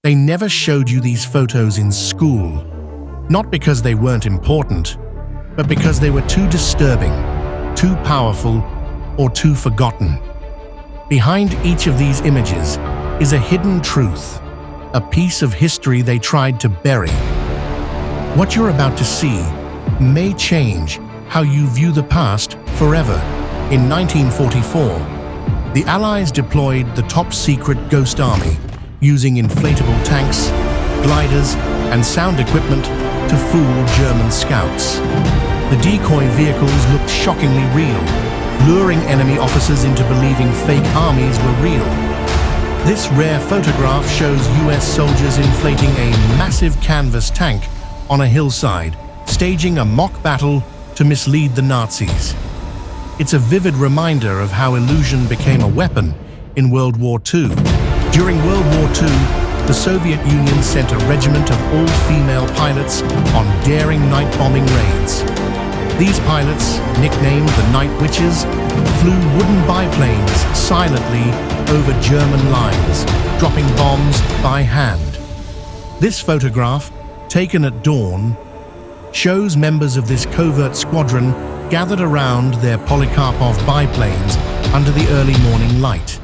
They never showed you these photos in school, not because they weren't important, but because they were too disturbing, too powerful, or too forgotten. Behind each of these images is a hidden truth, a piece of history they tried to bury. What you're about to see may change how you view the past forever. In 1944, the Allies deployed the top-secret Ghost Army using inflatable tanks, gliders, and sound equipment to fool German scouts. The decoy vehicles looked shockingly real, luring enemy officers into believing fake armies were real. This rare photograph shows US soldiers inflating a massive canvas tank on a hillside, staging a mock battle to mislead the Nazis. It's a vivid reminder of how illusion became a weapon in World War II. During World War II, the Soviet Union sent a regiment of all-female pilots on daring night bombing raids. These pilots, nicknamed the Night Witches, flew wooden biplanes silently over German lines, dropping bombs by hand. This photograph, taken at dawn, shows members of this covert squadron gathered around their Polikarpov biplanes under the early morning light.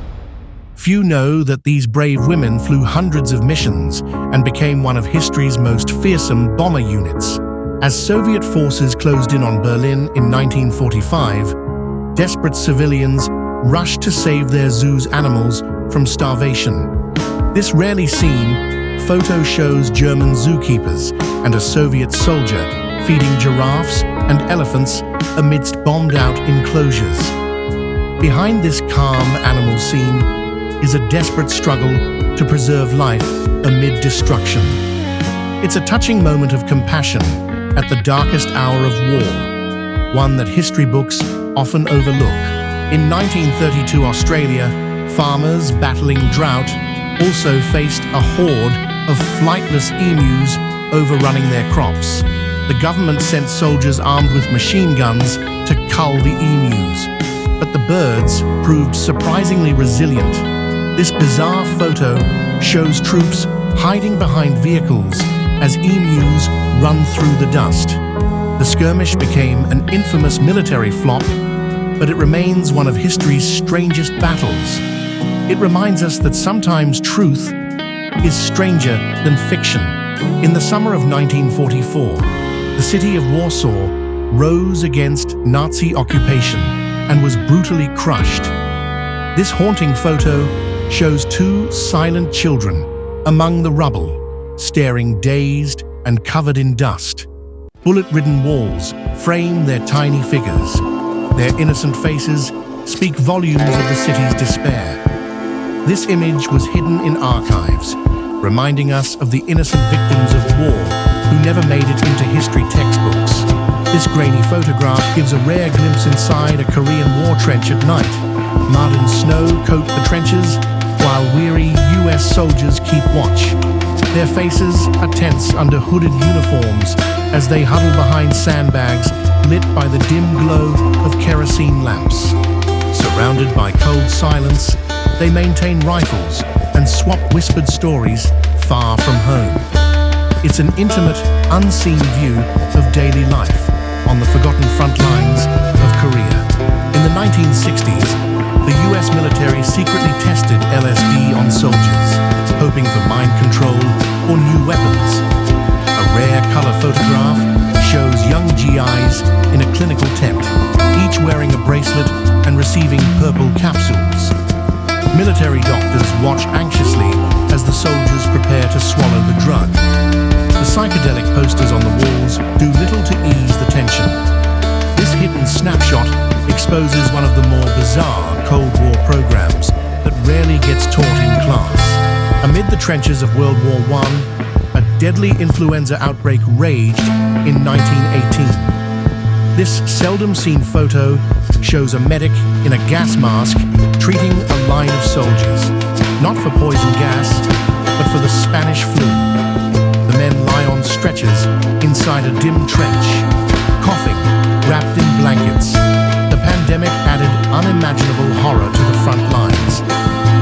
Few know that these brave women flew hundreds of missions and became one of history's most fearsome bomber units. As Soviet forces closed in on Berlin in 1945, desperate civilians rushed to save their zoo's animals from starvation. This rarely seen photo shows German zookeepers and a Soviet soldier feeding giraffes and elephants amidst bombed-out enclosures. Behind this calm animal scene is a desperate struggle to preserve life amid destruction. It's a touching moment of compassion at the darkest hour of war, one that history books often overlook. In 1932 Australia, farmers battling drought also faced a horde of flightless emus overrunning their crops. The government sent soldiers armed with machine guns to cull the emus, but the birds proved surprisingly resilient. This bizarre photo shows troops hiding behind vehicles as emus run through the dust. The skirmish became an infamous military flop, but it remains one of history's strangest battles. It reminds us that sometimes truth is stranger than fiction. In the summer of 1944, the city of Warsaw rose against Nazi occupation and was brutally crushed. This haunting photo shows two silent children among the rubble, staring dazed and covered in dust. Bullet-ridden walls frame their tiny figures. Their innocent faces speak volumes of the city's despair. This image was hidden in archives, reminding us of the innocent victims of war who never made it into history textbooks. This grainy photograph gives a rare glimpse inside a Korean war trench at night. Mud and snow coat the trenches, while weary US soldiers keep watch. Their faces are tense under hooded uniforms as they huddle behind sandbags lit by the dim glow of kerosene lamps. Surrounded by cold silence, they maintain rifles and swap whispered stories far from home. It's an intimate, unseen view of daily life on the forgotten front lines of Korea. In the 1960s, the US military secretly tested LSD on soldiers, hoping for mind control or new weapons. A rare color photograph shows young GIs in a clinical tent, each wearing a bracelet and receiving purple capsules. Military doctors watch anxiously as the soldiers prepare to swallow the drug. The psychedelic posters on the walls do little to ease the tension. This hidden snapshot exposes one of the more bizarre Cold War programs that rarely gets taught in class. Amid the trenches of World War I, a deadly influenza outbreak raged in 1918. This seldom-seen photo shows a medic in a gas mask treating a line of soldiers, not for poison gas, but for the Spanish flu. The men lie on stretchers inside a dim trench, coughing, wrapped in blankets. The pandemic added unimaginable horror to the front lines.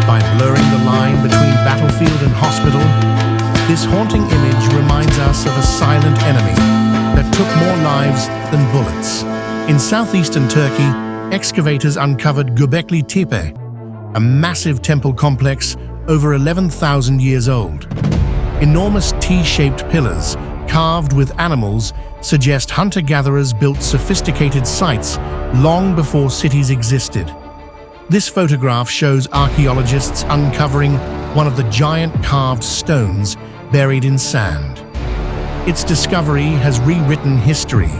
By blurring the line between battlefield and hospital, This haunting image reminds us of a silent enemy that took more lives than bullets. In southeastern Turkey, excavators uncovered Göbekli Tepe, a massive temple complex over 11,000 years old. Enormous T-shaped pillars, carved with animals, suggest hunter-gatherers built sophisticated sites long before cities existed. This photograph shows archaeologists uncovering one of the giant carved stones buried in sand. Its discovery has rewritten history,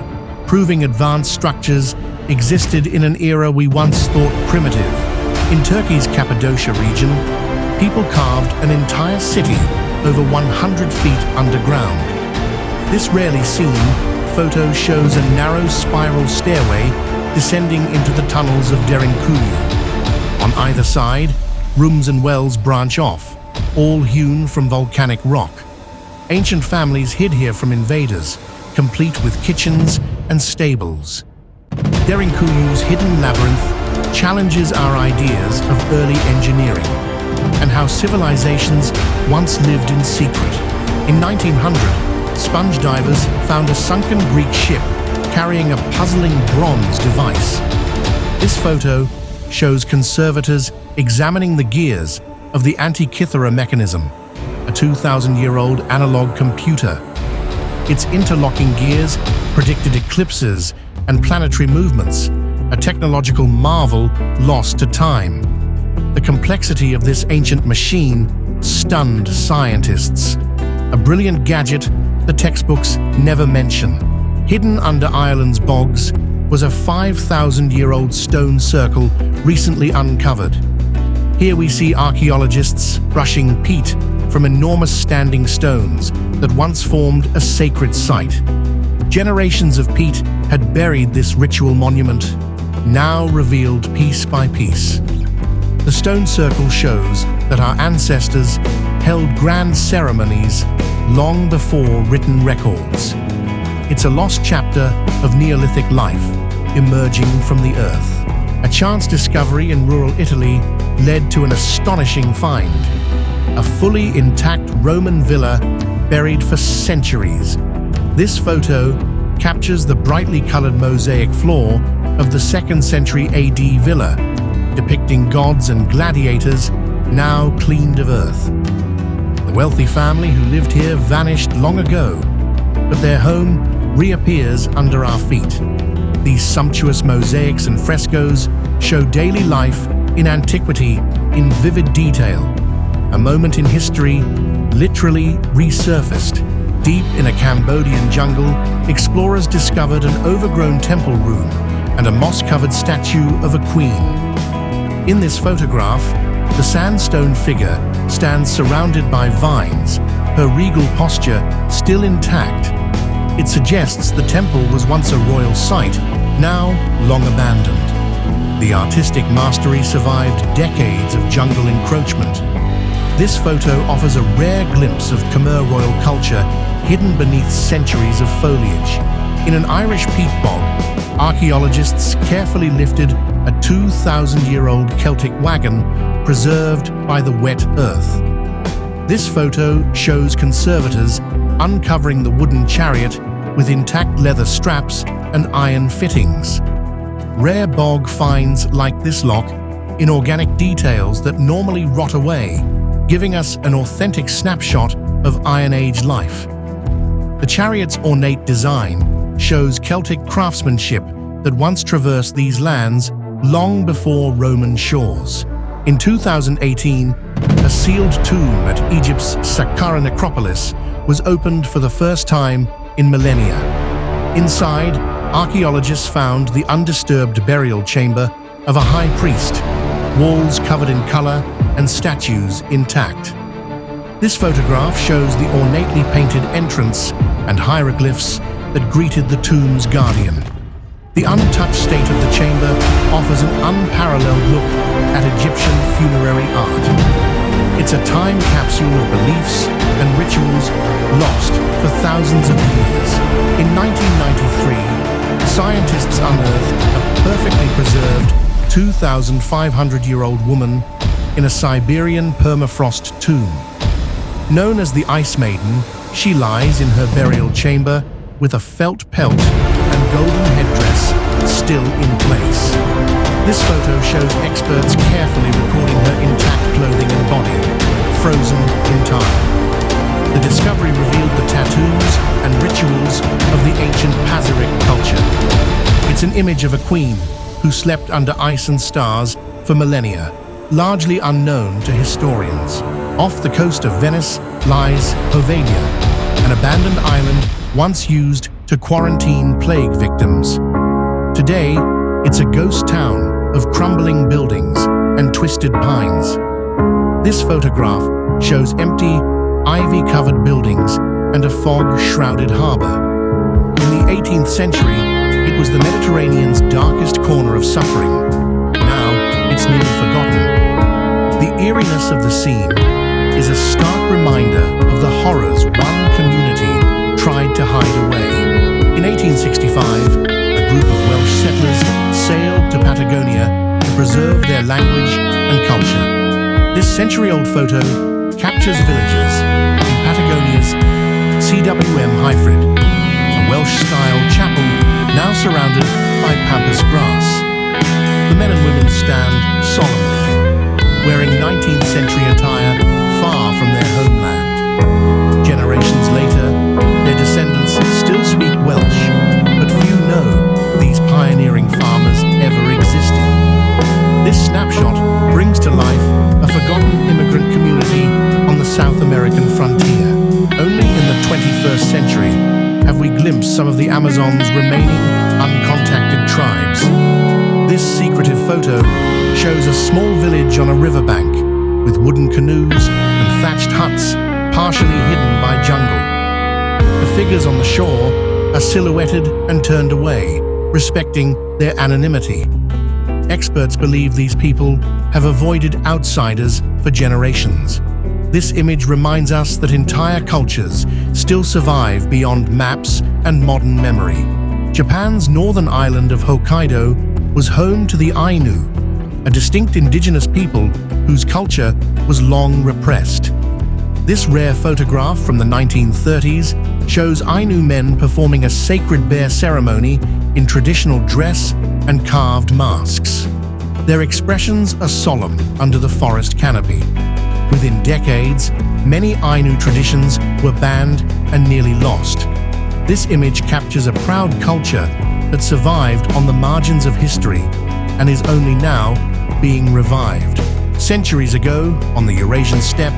proving advanced structures existed in an era we once thought primitive. In Turkey's Cappadocia region, people carved an entire city over 100 feet underground. This rarely seen photo shows a narrow spiral stairway descending into the tunnels of Derinkuyu. On either side, rooms and wells branch off, all hewn from volcanic rock. Ancient families hid here from invaders, complete with kitchens and stables. Derinkuyu's hidden labyrinth challenges our ideas of early engineering and how civilizations once lived in secret. In 1900, sponge divers found a sunken Greek ship carrying a puzzling bronze device. This photo shows conservators examining the gears of the Antikythera mechanism, a 2,000-year-old analog computer. Its interlocking gears predicted eclipses and planetary movements, a technological marvel lost to time. The complexity of this ancient machine stunned scientists. A brilliant gadget the textbooks never mention. Hidden under Ireland's bogs was a 5,000-year-old stone circle recently uncovered. Here we see archaeologists brushing peat from enormous standing stones that once formed a sacred site. Generations of peat had buried this ritual monument, now revealed piece by piece. The stone circle shows that our ancestors held grand ceremonies long before written records. It's a lost chapter of Neolithic life emerging from the earth. A chance discovery in rural Italy led to an astonishing find: a fully intact Roman villa buried for centuries. This photo captures the brightly colored mosaic floor of the 2nd century AD villa, depicting gods and gladiators now cleaned of earth. The wealthy family who lived here vanished long ago, but their home reappears under our feet. These sumptuous mosaics and frescoes show daily life in antiquity in vivid detail. A moment in history literally resurfaced. Deep in a Cambodian jungle, explorers discovered an overgrown temple room and a moss-covered statue of a queen. In this photograph, the sandstone figure stands surrounded by vines, her regal posture still intact. It suggests the temple was once a royal site, now long abandoned. The artistic mastery survived decades of jungle encroachment. This photo offers a rare glimpse of Khmer royal culture hidden beneath centuries of foliage. In an Irish peat bog, archaeologists carefully lifted a 2,000-year-old Celtic wagon preserved by the wet earth. This photo shows conservators uncovering the wooden chariot with intact leather straps and iron fittings. Rare bog finds like this lock in organic details that normally rot away, giving us an authentic snapshot of Iron Age life. The chariot's ornate design shows Celtic craftsmanship that once traversed these lands long before Roman shores. In 2018, a sealed tomb at Egypt's Saqqara necropolis was opened for the first time in millennia. Inside, archaeologists found the undisturbed burial chamber of a high priest, walls covered in color and statues intact. This photograph shows the ornately painted entrance and hieroglyphs that greeted the tomb's guardian. The untouched state of the chamber offers an unparalleled look at Egyptian funerary art. It's a time capsule of beliefs and rituals lost for thousands of years. In 1993, scientists unearthed a perfectly preserved 2,500-year-old woman in a Siberian permafrost tomb. Known as the Ice Maiden, she lies in her burial chamber with a felt pelt and golden headdress still in place. This photo shows experts carefully recording her intact clothing and body, frozen in time. The discovery revealed the tattoos and rituals of the ancient Pazyryk culture. It's an image of a queen who slept under ice and stars for millennia, largely unknown to historians. Off the coast of Venice lies Poveglia, an abandoned island once used to quarantine plague victims. Today, it's a ghost town of crumbling buildings and twisted pines. This photograph shows empty, ivy-covered buildings and a fog-shrouded harbor. In the 18th century, it was the Mediterranean's darkest corner of suffering. Now, it's nearly forgotten. The eeriness of the scene is a stark reminder of the horrors one community tried to hide away. In 1865, a group of Welsh settlers sailed to Patagonia to preserve their language and culture. This century-old photo captures villagers in Patagonia's CWM Hyfryd, a Welsh-style chapel now surrounded by pampas grass. The men and women stand solemnly, wearing 19th century attire far from their homeland. Generations later, their descendants still speak Welsh, but few know these pioneering farmers ever existed. This snapshot brings to life a forgotten immigrant community on the South American frontier. Only in the 21st century have we glimpsed some of the Amazon's remaining uncontacted tribes. This secretive photo shows a small village on a riverbank with wooden canoes and thatched huts partially hidden by jungle. The figures on the shore are silhouetted and turned away, respecting their anonymity. Experts believe these people have avoided outsiders for generations. This image reminds us that entire cultures still survive beyond maps and modern memory. Japan's northern island of Hokkaido was home to the Ainu, a distinct indigenous people whose culture was long repressed. This rare photograph from the 1930s shows Ainu men performing a sacred bear ceremony in traditional dress and carved masks. Their expressions are solemn under the forest canopy. Within decades, many Ainu traditions were banned and nearly lost. This image captures a proud culture that survived on the margins of history and is only now being revived. Centuries ago, on the Eurasian steppe,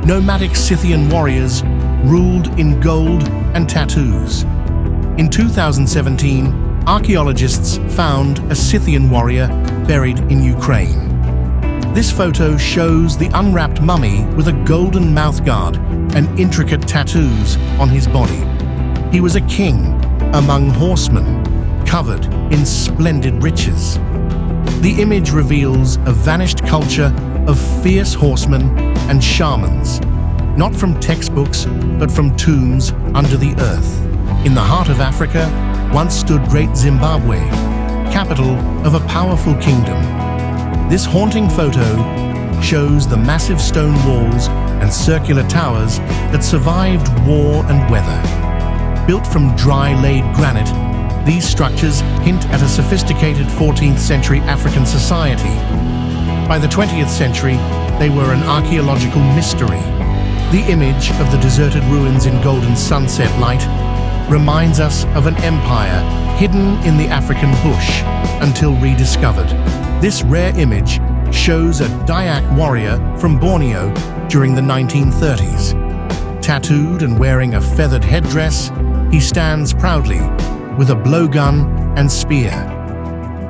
nomadic Scythian warriors ruled in gold and tattoos. In 2017, archaeologists found a Scythian warrior buried in Ukraine. This photo shows the unwrapped mummy with a golden mouthguard and intricate tattoos on his body. He was a king among horsemen, covered in splendid riches. The image reveals a vanished culture of fierce horsemen and shamans, not from textbooks, but from tombs under the earth. In the heart of Africa, once stood great Zimbabwe, capital of a powerful kingdom. This haunting photo shows the massive stone walls and circular towers that survived war and weather. Built from dry-laid granite, these structures hint at a sophisticated 14th century African society. By the 20th century, they were an archaeological mystery. The image of the deserted ruins in golden sunset light reminds us of an empire hidden in the African bush until rediscovered. This rare image shows a Dayak warrior from Borneo during the 1930s. Tattooed and wearing a feathered headdress, he stands proudly with a blowgun and spear.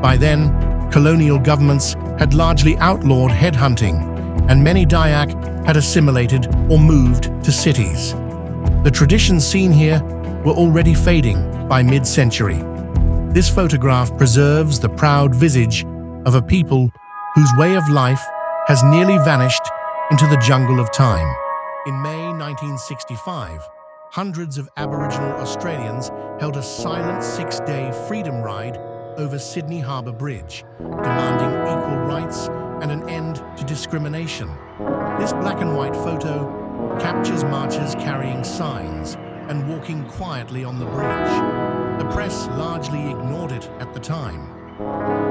By then, colonial governments had largely outlawed headhunting, and many Dayak had assimilated or moved to cities. The traditions seen here were already fading by mid-century. This photograph preserves the proud visage of a people whose way of life has nearly vanished into the jungle of time. In May 1965, hundreds of Aboriginal Australians held a silent 6-day freedom ride over Sydney Harbour Bridge, demanding equal rights and an end to discrimination. This black and white photo captures marchers carrying signs and walking quietly on the bridge. The press largely ignored it at the time.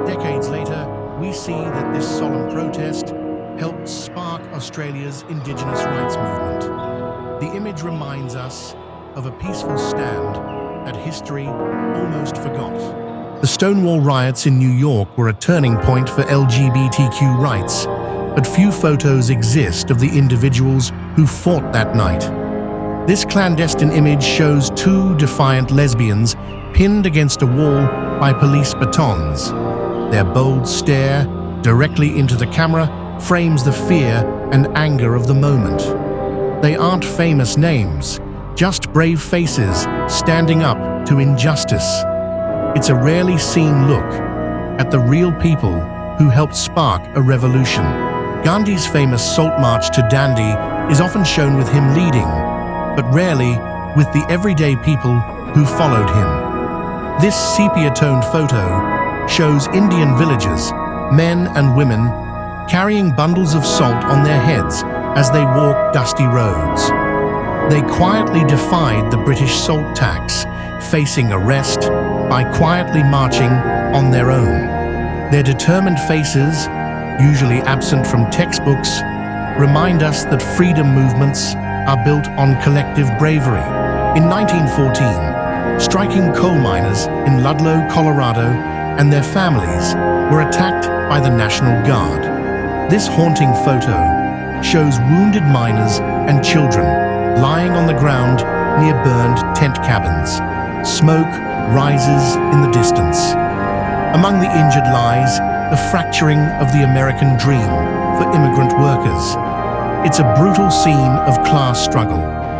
Decades later, we see that this solemn protest helped spark Australia's Indigenous rights movement. The image reminds us of a peaceful stand that history almost forgot. The Stonewall riots in New York were a turning point for LGBTQ rights, but few photos exist of the individuals who fought that night. This clandestine image shows two defiant lesbians pinned against a wall by police batons. Their bold stare directly into the camera frames the fear and anger of the moment. They aren't famous names, just brave faces standing up to injustice. It's a rarely seen look at the real people who helped spark a revolution. Gandhi's famous Salt March to Dandi is often shown with him leading, but rarely with the everyday people who followed him. This sepia-toned photo shows Indian villagers, men and women, carrying bundles of salt on their heads as they walk dusty roads. They quietly defied the British salt tax, facing arrest by quietly marching on their own. Their determined faces, usually absent from textbooks, remind us that freedom movements are built on collective bravery. In 1914, striking coal miners in Ludlow, Colorado, and their families were attacked by the National Guard. This haunting photo shows wounded miners and children lying on the ground near burned tent cabins. Smoke rises in the distance. Among the injured lies the fracturing of the American dream for immigrant workers. It's a brutal scene of class struggle,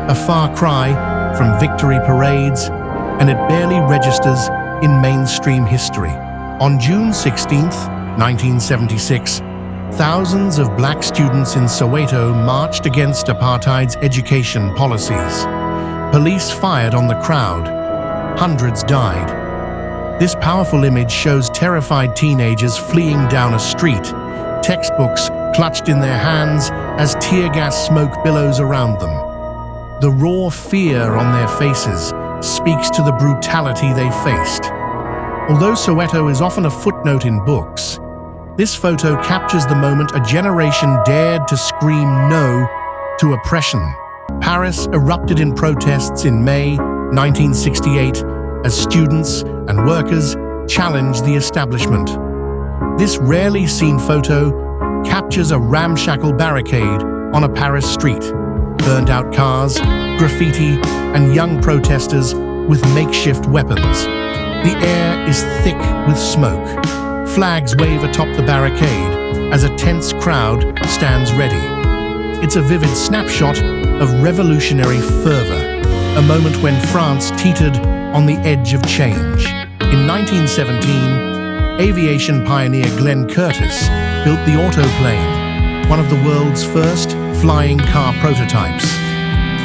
a far cry from victory parades, and it barely registers in mainstream history. On June 16, 1976, thousands of black students in Soweto marched against apartheid's education policies. Police fired on the crowd. Hundreds died. This powerful image shows terrified teenagers fleeing down a street, textbooks clutched in their hands as tear gas smoke billows around them. The raw fear on their faces speaks to the brutality they faced. Although Soweto is often a footnote in books, this photo captures the moment a generation dared to scream no to oppression. Paris erupted in protests in May 1968 as students and workers challenged the establishment. This rarely seen photo captures a ramshackle barricade on a Paris street, burned-out cars, graffiti, and young protesters with makeshift weapons. The air is thick with smoke. Flags wave atop the barricade as a tense crowd stands ready. It's a vivid snapshot of revolutionary fervor, a moment when France teetered on the edge of change. In 1917, aviation pioneer Glenn Curtiss built the autoplane, one of the world's first flying car prototypes.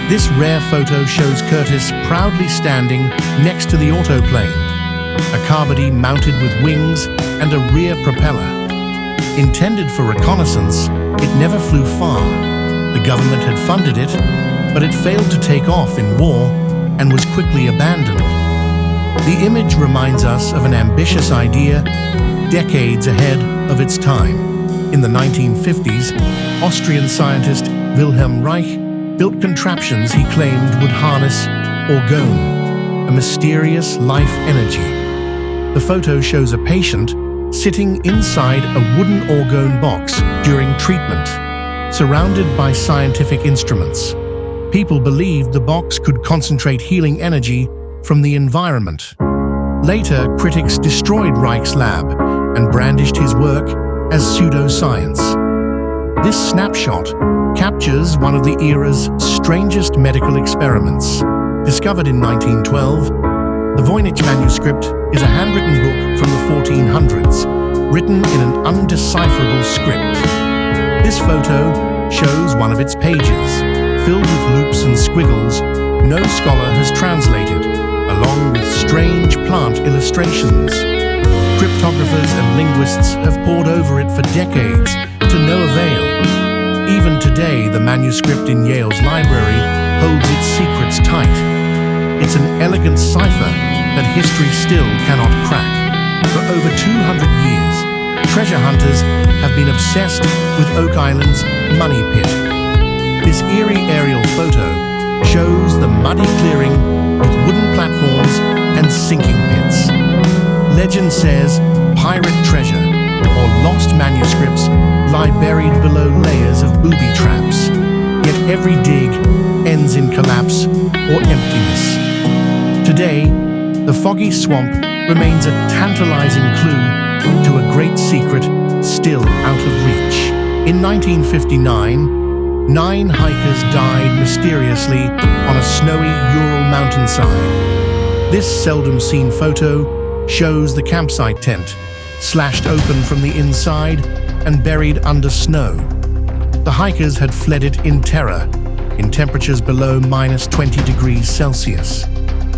This rare photo shows Curtiss proudly standing next to the autoplane, a car body mounted with wings and a rear propeller. Intended for reconnaissance, it never flew far. The government had funded it, but it failed to take off in war and was quickly abandoned. The image reminds us of an ambitious idea decades ahead of its time. In the 1950s, Austrian scientist Wilhelm Reich built contraptions he claimed would harness orgone, a mysterious life energy. The photo shows a patient sitting inside a wooden orgone box during treatment, surrounded by scientific instruments. People believed the box could concentrate healing energy from the environment. Later, critics destroyed Reich's lab and brandished his work as pseudoscience. This snapshot captures one of the era's strangest medical experiments. Discovered in 1912, the Voynich manuscript is a handwritten book from the 1400s, written in an undecipherable script. This photo shows one of its pages, filled with loops and squiggles no scholar has translated, along with strange plant illustrations. Cryptographers and linguists have pored over it for decades to no avail. Even Even today, the manuscript in Yale's library holds its secrets tight. It's an elegant cipher that history still cannot crack. For over 200 years, treasure hunters have been obsessed with Oak Island's Money Pit. This eerie aerial photo shows the muddy clearing with wooden platforms and sinking pits. Legend says pirate treasure or lost manuscripts lie buried below layers of booby traps. Yet every dig ends in collapse or emptiness. Today, the foggy swamp remains a tantalizing clue to a great secret still out of reach. In 1959, 9 hikers died mysteriously on a snowy Ural mountainside. This seldom-seen photo shows the campsite tent, slashed open from the inside and buried under snow. The hikers had fled it in terror, in temperatures below -20 degrees Celsius.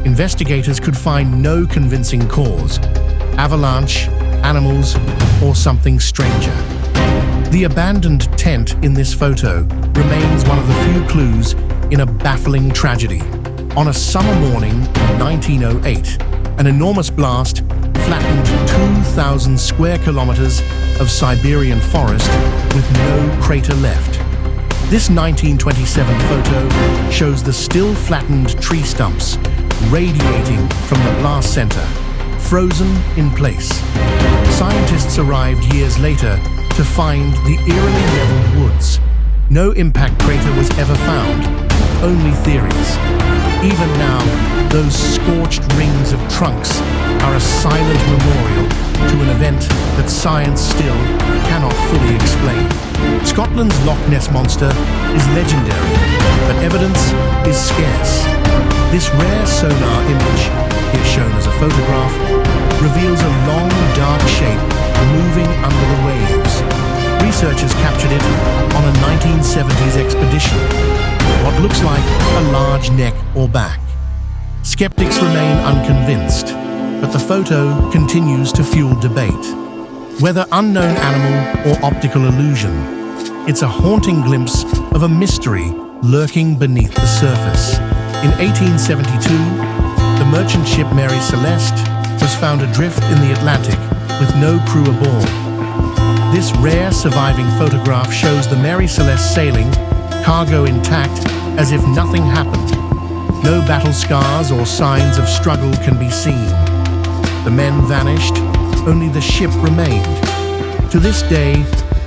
Investigators could find no convincing cause: avalanche, animals, or something stranger. The abandoned tent in this photo remains one of the few clues in a baffling tragedy. On a summer morning in 1908, an enormous blast flattened 2,000 square kilometers of Siberian forest with no crater left. This 1927 photo shows the still flattened tree stumps radiating from the blast center, frozen in place. Scientists arrived years later to find the eerily leveled woods. No impact crater was ever found, only theories. Even now, those scorched rings of trunks are a silent memorial to an event that science still cannot fully explain. Scotland's Loch Ness Monster is legendary, but evidence is scarce. This rare sonar image, here shown as a photograph, reveals a long, dark shape moving under the waves. Researchers captured it on a 1970s expedition. What looks like a large neck or back. Skeptics remain unconvinced, but the photo continues to fuel debate. Whether unknown animal or optical illusion, it's a haunting glimpse of a mystery lurking beneath the surface. In 1872, the merchant ship Mary Celeste was found adrift in the Atlantic with no crew aboard. This rare surviving photograph shows the Mary Celeste sailing, cargo intact, as if nothing happened. No battle scars or signs of struggle can be seen. The men vanished, only the ship remained. To this day,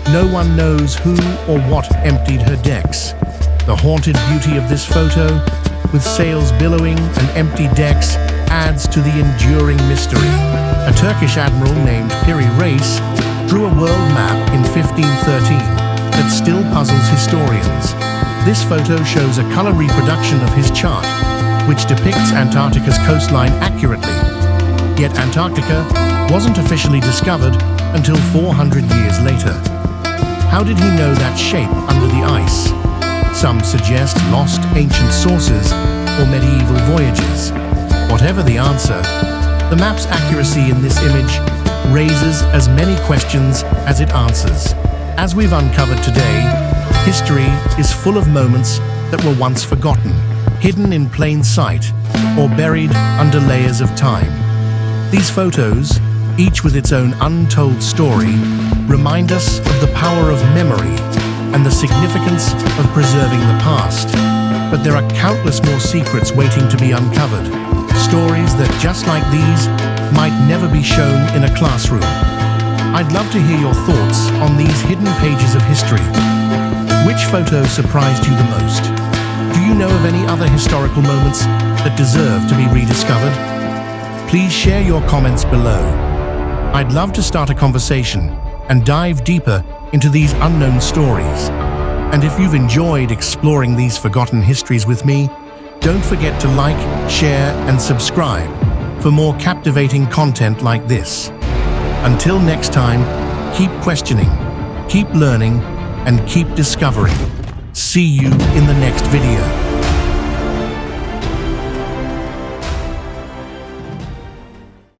no one knows who or what emptied her decks. The haunted beauty of this photo, with sails billowing and empty decks, adds to the enduring mystery. A Turkish admiral named Piri Reis drew a world map in 1513 that still puzzles historians. This photo shows a color reproduction of his chart, which depicts Antarctica's coastline accurately. Yet Antarctica wasn't officially discovered until 400 years later. How did he know that shape under the ice? Some suggest lost ancient sources or medieval voyages. Whatever the answer, the map's accuracy in this image raises as many questions as it answers. As we've uncovered today, history is full of moments that were once forgotten, hidden in plain sight, or buried under layers of time. These photos, each with its own untold story, remind us of the power of memory and the significance of preserving the past. But there are countless more secrets waiting to be uncovered, stories that, just like these, might never be shown in a classroom. I'd love to hear your thoughts on these hidden pages of history. Which photo surprised you the most? Do you know of any other historical moments that deserve to be rediscovered? Please share your comments below. I'd love to start a conversation and dive deeper into these unknown stories. And if you've enjoyed exploring these forgotten histories with me, don't forget to like, share, and subscribe for more captivating content like this. Until next time, keep questioning, keep learning, and keep discovering. See you in the next video.